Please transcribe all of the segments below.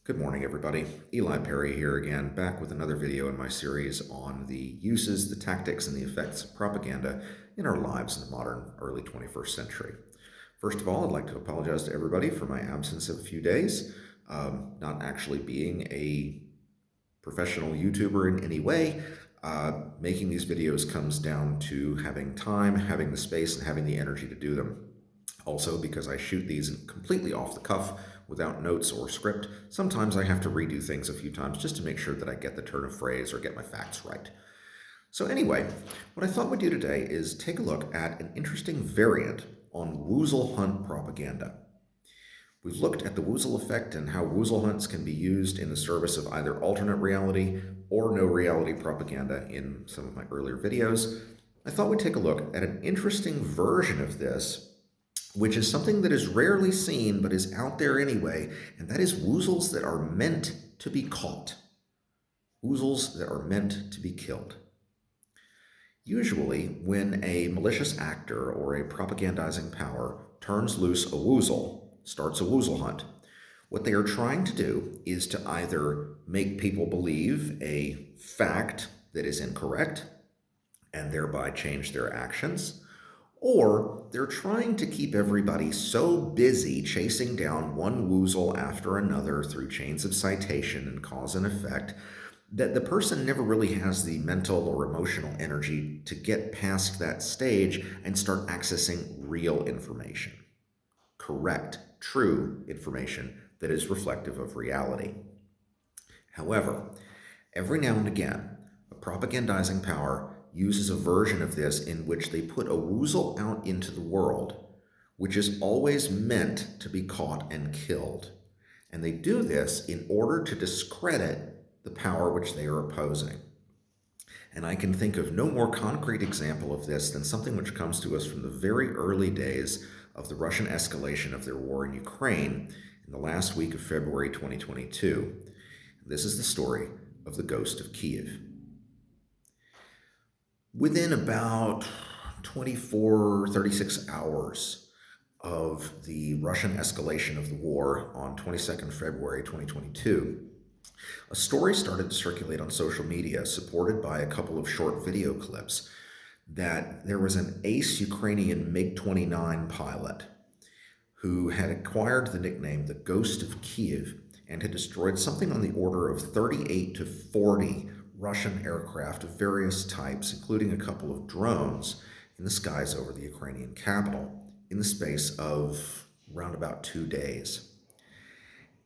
Good morning, everybody. Eli Perry here again, back with another video in my series on the uses, the tactics, and the effects of propaganda in our lives in the modern early 21st century. First of all, I'd like to apologize to everybody for my absence of a few days, not actually being a professional YouTuber in any way. Making these videos comes down to having time, having the space, and having the energy to do them. Also, because I shoot these completely off the cuff without notes or script, sometimes I have to redo things a few times just to make sure that I get the turn of phrase or get my facts right. So anyway, what I thought we'd do today is take a look at an interesting variant on Woozle hunt propaganda. We've looked at the Woozle effect and how Woozle hunts can be used in the service of either alternate reality or no reality propaganda in some of my earlier videos. I thought we'd take a look at an interesting version of this, which is something that is rarely seen but is out there anyway, and that is woozles that are meant to be caught. Woozles that are meant to be killed. Usually, when a malicious actor or a propagandizing power turns loose a woozle, starts a woozle hunt, what they are trying to do is to either make people believe a fact that is incorrect and thereby change their actions, or they're trying to keep everybody so busy chasing down one woozle after another through chains of citation and cause and effect that the person never really has the mental or emotional energy to get past that stage and start accessing real information. Correct, true information that is reflective of reality. However, every now and again, a propagandizing power uses a version of this in which they put a woozle out into the world, which is always meant to be caught and killed. And they do this in order to discredit the power which they are opposing. And I can think of no more concrete example of this than something which comes to us from the very early days of the Russian escalation of their war in Ukraine in the last week of February 2022. This is the story of the Ghost of Kyiv. Within about 24, 36 hours of the Russian escalation of the war on 22nd February 2022, a story started to circulate on social media, supported by a couple of short video clips, that there was an ace Ukrainian MiG-29 pilot who had acquired the nickname the Ghost of Kyiv and had destroyed something on the order of 38 to 40 Russian aircraft of various types, including a couple of drones, in the skies over the Ukrainian capital in the space of around about 2 days.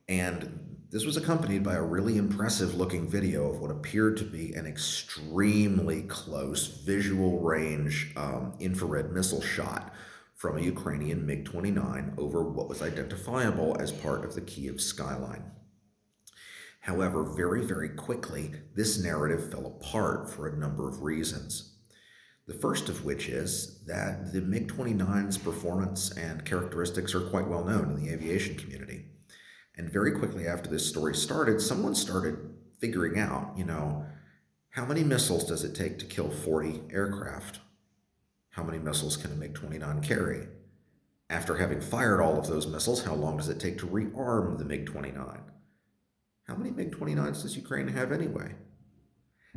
And this was accompanied by a really impressive looking video of what appeared to be an extremely close visual range infrared missile shot from a Ukrainian MiG-29 over what was identifiable as part of the Kyiv skyline. However, very, very quickly, this narrative fell apart for a number of reasons. The first of which is that the MiG-29's performance and characteristics are quite well known in the aviation community. And very quickly after this story started, someone started figuring out, how many missiles does it take to kill 40 aircraft? How many missiles can a MiG-29 carry? After having fired all of those missiles, how long does it take to rearm the MiG-29? How many MiG-29s does Ukraine have anyway?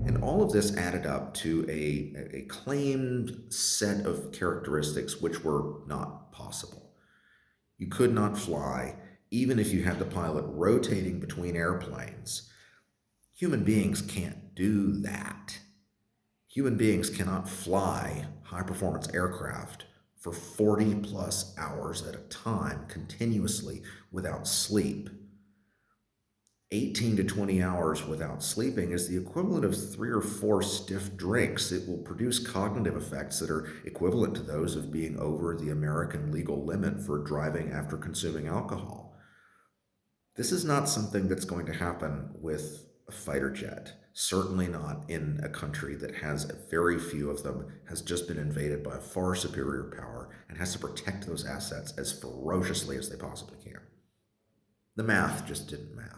And all of this added up to a claimed set of characteristics which were not possible. You could not fly, even if you had the pilot rotating between airplanes. Human beings can't do that. Human beings cannot fly high-performance aircraft for 40 plus hours at a time continuously without sleep. 18 to 20 hours without sleeping is the equivalent of 3 or 4 stiff drinks. It will produce cognitive effects that are equivalent to those of being over the American legal limit for driving after consuming alcohol. This is not something that's going to happen with a fighter jet. Certainly not in a country that has very few of them, has just been invaded by a far superior power, and has to protect those assets as ferociously as they possibly can. The math just didn't math.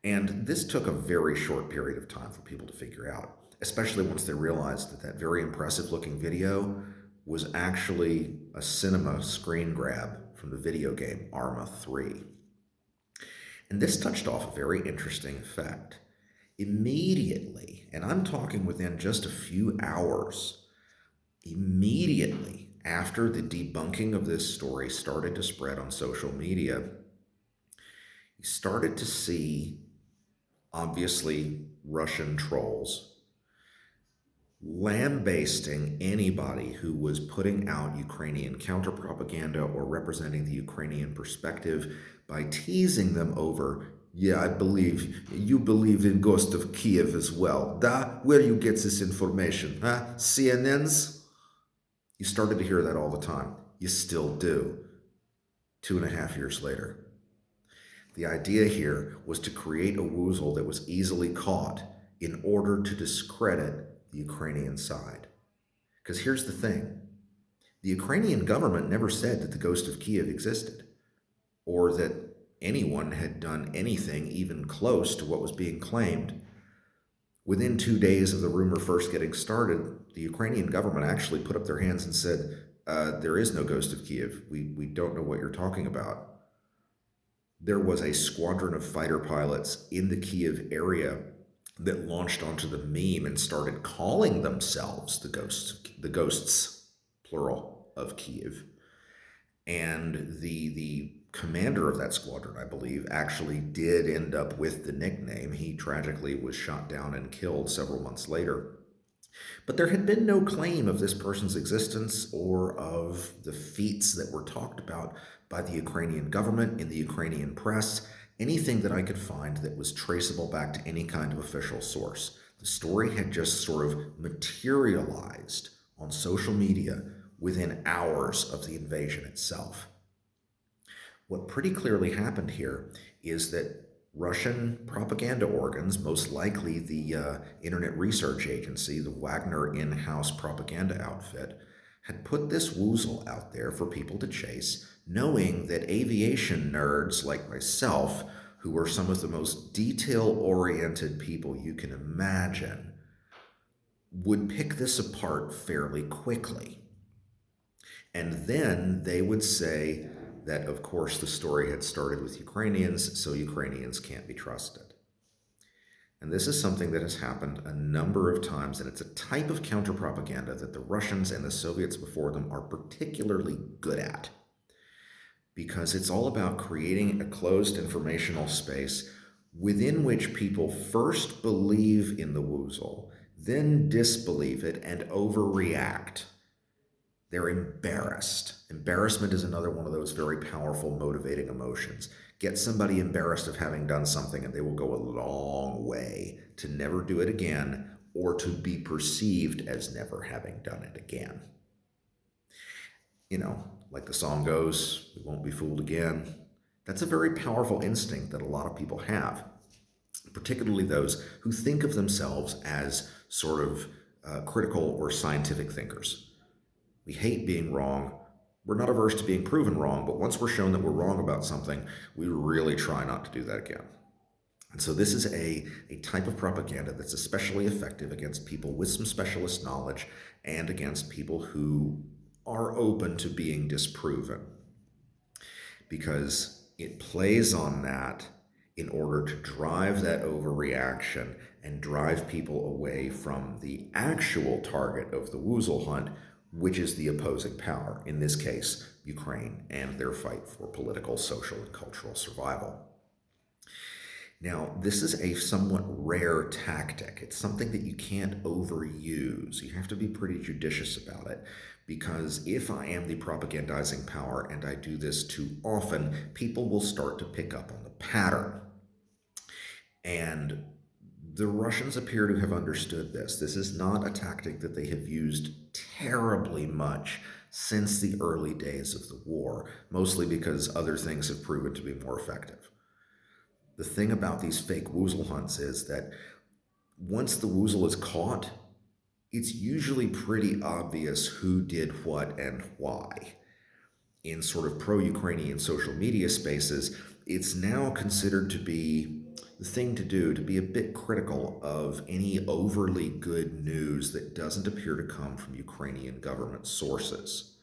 And this took a very short period of time for people to figure out, especially once they realized that that very impressive looking video was actually a cinema screen grab from the video game Arma 3. And this touched off a very interesting effect. Immediately, and I'm talking within just a few hours, immediately after the debunking of this story started to spread on social media, you started to see, obviously, Russian trolls lambasting anybody who was putting out Ukrainian counterpropaganda or representing the Ukrainian perspective by teasing them over. Yeah, I believe you believe in Ghost of Kiev as well. Da, where you get this information? Huh? CNN's? You started to hear that all the time. You still do. 2.5 years later. The idea here was to create a woozle that was easily caught in order to discredit the Ukrainian side. Because here's the thing, the Ukrainian government never said that the Ghost of Kiev existed, or that anyone had done anything even close to what was being claimed. Within 2 days of the rumor first getting started, the Ukrainian government actually put up their hands and said, there is no Ghost of Kiev. We don't know what you're talking about. There was a squadron of fighter pilots in the Kiev area that launched onto the meme and started calling themselves the ghosts, plural, of Kiev. And the commander of that squadron, I believe, actually did end up with the nickname. He tragically was shot down and killed several months later. But there had been no claim of this person's existence or of the feats that were talked about by the Ukrainian government, in the Ukrainian press, anything that I could find that was traceable back to any kind of official source. The story had just sort of materialized on social media within hours of the invasion itself. What pretty clearly happened here is that Russian propaganda organs, most likely the Internet Research Agency, the Wagner in house propaganda outfit, had put this woozle out there for people to chase, knowing that aviation nerds like myself, who are some of the most detail oriented people you can imagine, would pick this apart fairly quickly. And then they would say that, of course, the story had started with Ukrainians, so Ukrainians can't be trusted. And this is something that has happened a number of times, and it's a type of counterpropaganda that the Russians and the Soviets before them are particularly good at, because it's all about creating a closed informational space within which people first believe in the woozle, then disbelieve it, and overreact. They're embarrassed. Embarrassment is another one of those very powerful motivating emotions. Get somebody embarrassed of having done something, and they will go a long way to never do it again or to be perceived as never having done it again. You know, like the song goes, we won't be fooled again. That's a very powerful instinct that a lot of people have, particularly those who think of themselves as sort of critical or scientific thinkers. We hate being wrong. We're not averse to being proven wrong, but once we're shown that we're wrong about something, we really try not to do that again. And so this is a type of propaganda that's especially effective against people with some specialist knowledge and against people who are open to being disproven, because it plays on that in order to drive that overreaction and drive people away from the actual target of the woozle hunt, which is the opposing power, in this case, Ukraine, and their fight for political, social, and cultural survival. Now, this is a somewhat rare tactic. It's something that you can't overuse. You have to be pretty judicious about it, because if I am the propagandizing power and I do this too often, people will start to pick up on the pattern. And the Russians appear to have understood this. This is not a tactic that they have used terribly much since the early days of the war, mostly because other things have proven to be more effective. The thing about these fake woozle hunts is that once the woozle is caught, it's usually pretty obvious who did what and why. In sort of pro-Ukrainian social media spaces, it's now considered to be the thing to do, to be a bit critical of any overly good news that doesn't appear to come from Ukrainian government sources.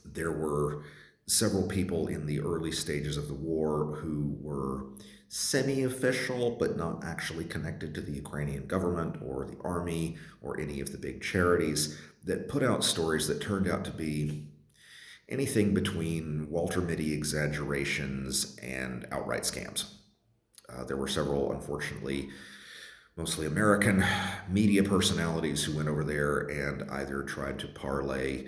There were several people in the early stages of the war who were semi official but not actually connected to the Ukrainian government or the army or any of the big charities that put out stories that turned out to be anything between Walter Mitty exaggerations and outright scams. There were several, unfortunately, mostly American media personalities who went over there and either tried to parlay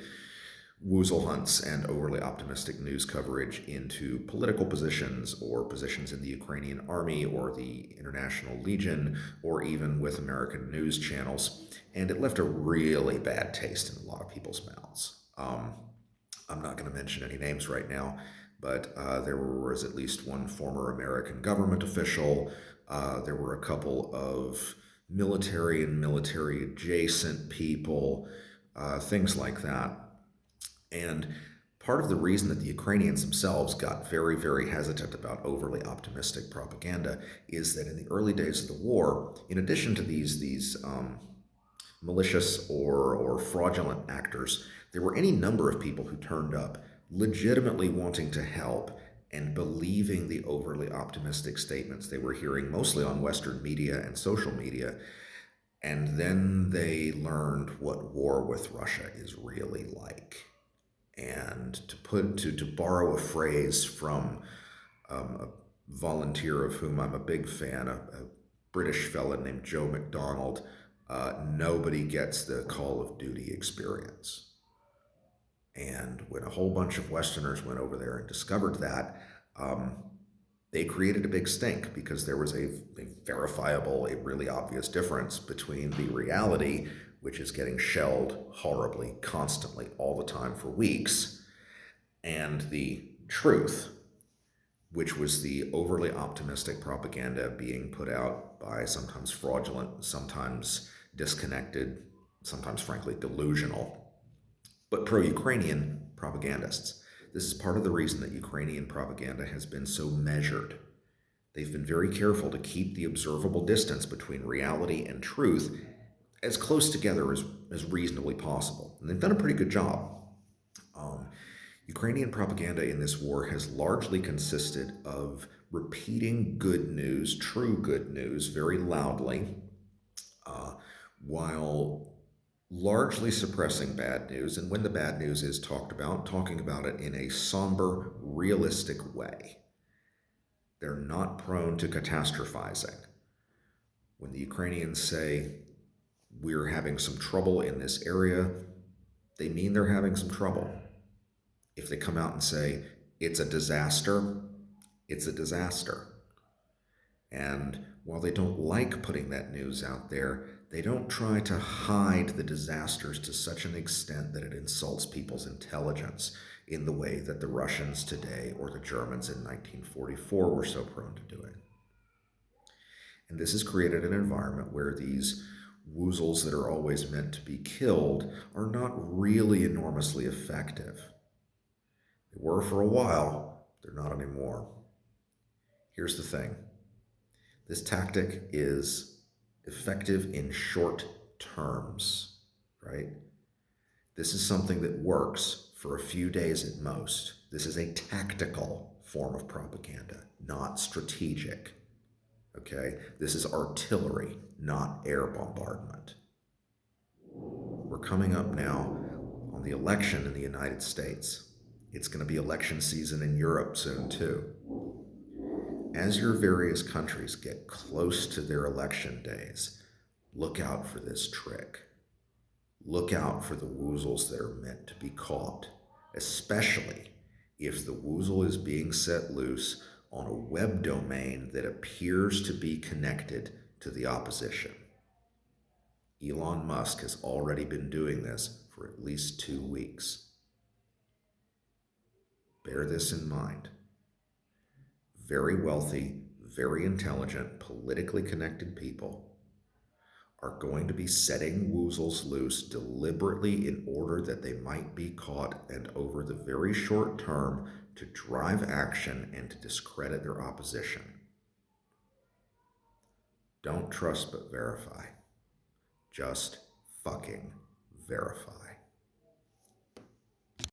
woozle hunts and overly optimistic news coverage into political positions or positions in the Ukrainian army or the International Legion or even with American news channels. And it left a really bad taste in a lot of people's mouths. I'm not going to mention any names right now, but there was at least one former American government official. There were a couple of military and military adjacent people, things like that. And part of the reason that the Ukrainians themselves got very, very hesitant about overly optimistic propaganda is that in the early days of the war, in addition to these malicious or fraudulent actors, there were any number of people who turned up legitimately wanting to help and believing the overly optimistic statements they were hearing mostly on Western media and social media. And then they learned what war with Russia is really like. And to borrow a phrase from a volunteer of whom I'm a big fan, a British fella named Joe McDonald, nobody gets the Call of Duty experience. And when a whole bunch of Westerners went over there and discovered that, um, they created a big stink because there was a verifiable, a really obvious difference between the reality, which is getting shelled horribly, constantly, all the time for weeks, and the truth, which was the overly optimistic propaganda being put out by sometimes fraudulent, sometimes disconnected, sometimes frankly delusional, but pro Ukrainian propagandists. This is part of the reason that Ukrainian propaganda has been so measured. They've been very careful to keep the observable distance between reality and truth as close together as reasonably possible. And they've done a pretty good job. Um, Ukrainian propaganda in this war has largely consisted of repeating good news, true good news, very loudly, uh, while largely suppressing bad news. And when the bad news is talked about, talking about it in a somber, realistic way. They're not prone to catastrophizing. When the Ukrainians say, we're having some trouble in this area, they mean they're having some trouble. If they come out and say, it's a disaster, it's a disaster. And while they don't like putting that news out there, they don't try to hide the disasters to such an extent that it insults people's intelligence in the way that the Russians today or the Germans in 1944 were so prone to doing. And this has created an environment where these woozles that are always meant to be killed are not really enormously effective. They were for a while, they're not anymore. Here's the thing. This tactic is effective in short terms, right? This is something that works for a few days at most. This is a tactical form of propaganda, not strategic. Okay? This is artillery, not air bombardment. We're coming up now on the election in the United States. It's going to be election season in Europe soon, too. As your various countries get close to their election days, look out for this trick. Look out for the woozles that are meant to be caught, especially if the woozle is being set loose on a web domain that appears to be connected to the opposition. Elon Musk has already been doing this for at least 2 weeks. Bear this in mind. Very wealthy, very intelligent, politically connected people are going to be setting woozles loose deliberately in order that they might be caught and over the very short term to drive action and to discredit their opposition. Don't trust but verify. Just fucking verify.